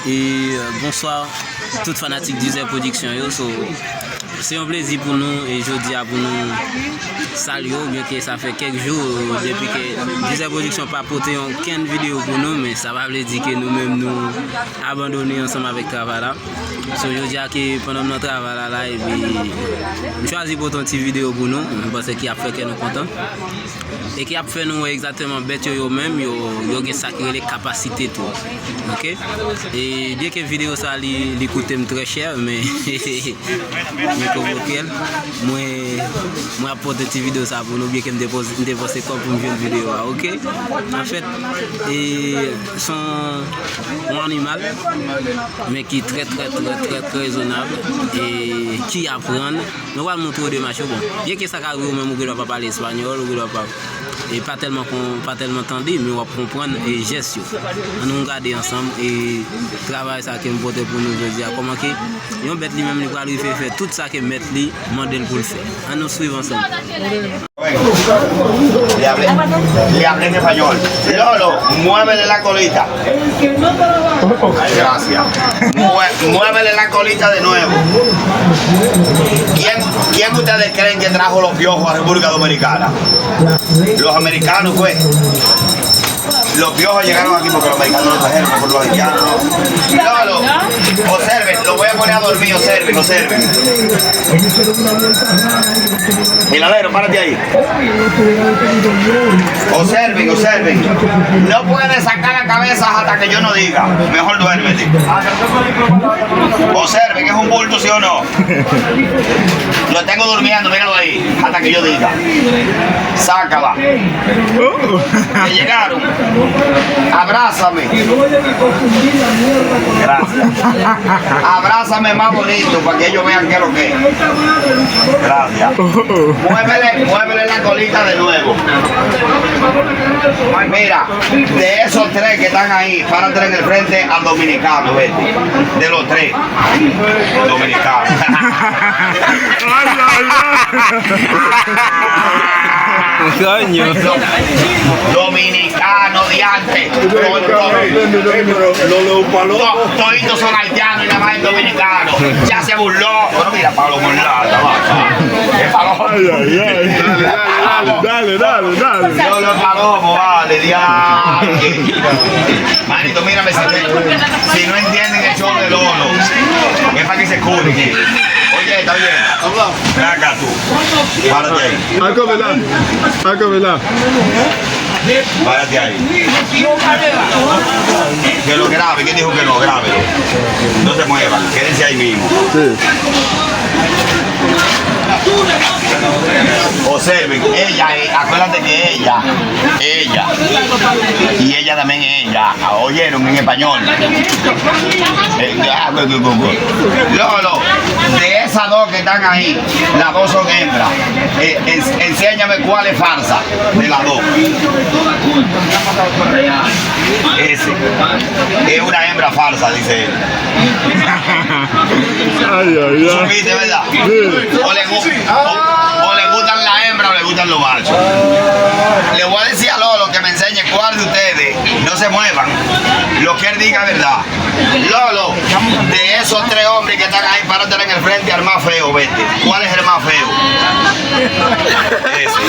Et bonsoir, toute fanatique d'User Production. C'est un plaisir pour nous et je dis pour nous saluer, bien que ça fait quelques jours depuis que User Production n'a pas porté aucune vidéo pour nous, mais ça va dire que nous-mêmes nous abandonnons ensemble avec le travail là. So, je dis que pendant notre travail là, et puis, nous choisissons pour une petite vidéo pour nous, parce qu'il a fait que nous sommes contents. Et qui a fait nous exactement bête eux-mêmes, ils ont sacré les capacités tout. Ok? Et dès que la vidéo ça lui coûte très cher, mais moi apporte cette vidéo ça pour nous bien que me déposer quoi pour une vidéo. Ok? En fait, son un animal, mais qui est très raisonnable et qui apprend. Nous allons montrer des matchs. Bon, bien que ça arrive même que ne pas parler espagnol ou que pas et pas tellement entendu, mais on va comprendre et gestion. On nous regarder ensemble et travail ça qui me porte pour nous dire comment que on bête lui même lui va faire tout ça que mettre lui modèle pour le faire. On nous suivre ensemble. Le hablé en español. Lolo, muévele la colita. Gracias. Muévele la colita de nuevo. ¿Quién ustedes creen que trajo los piojos a República Dominicana? Los americanos, pues. Los piojos llegaron aquí porque los americanos los trajeron, por los haitianos. Lolo, observen, lo voy a poner a dormir, observen. Miladero, párate ahí. Observen. No puedes sacar la cabeza hasta que yo no diga. Mejor duérmete. Observen, ¿es un bulto sí o no? Lo tengo durmiendo, míralo ahí, hasta que yo diga. Sácala. Me llegaron. Abrázame. Gracias. Abrázame más bonito para que ellos vean qué es lo que es. Gracias. Muévele la colita de nuevo. Mira, de esos tres que están ahí, párate en el frente al dominicano, vete. De los tres. Dominicano. Coño. Dominicano de antes. Toditos son haitianos y nada más es dominicano. Ya se burló. Bueno, mira, Pablo Morlata, Dale. Yo lo palomo, vale, diablo. Manito, mírame, si no entienden el show de Lolo, es para que se curen. Oye, está bien. Ven acá tú. Párate ahí. Acábela. Párate ahí. Que lo grabe. ¿Quién dijo que no? Grábelo. No se muevan. Quédense ahí mismo. Sí. Observen, ella, acuérdate que ella y ella también ella, oyeron en español. Lolo, de esas dos que están ahí, las dos son hembras. Enséñame cuál es falsa de las dos. Ese es una hembra falsa, dice él. Ay. ¿Supiste, verdad? Sí. O le gustan las hembras o le gustan los machos. Le voy a decir a Lolo que me enseñe cuál de ustedes no se muevan. Lo que él diga es verdad. Lolo, de esos tres hombres que están ahí, párate en el frente al más feo, vete. ¿Cuál es el más feo? Ese.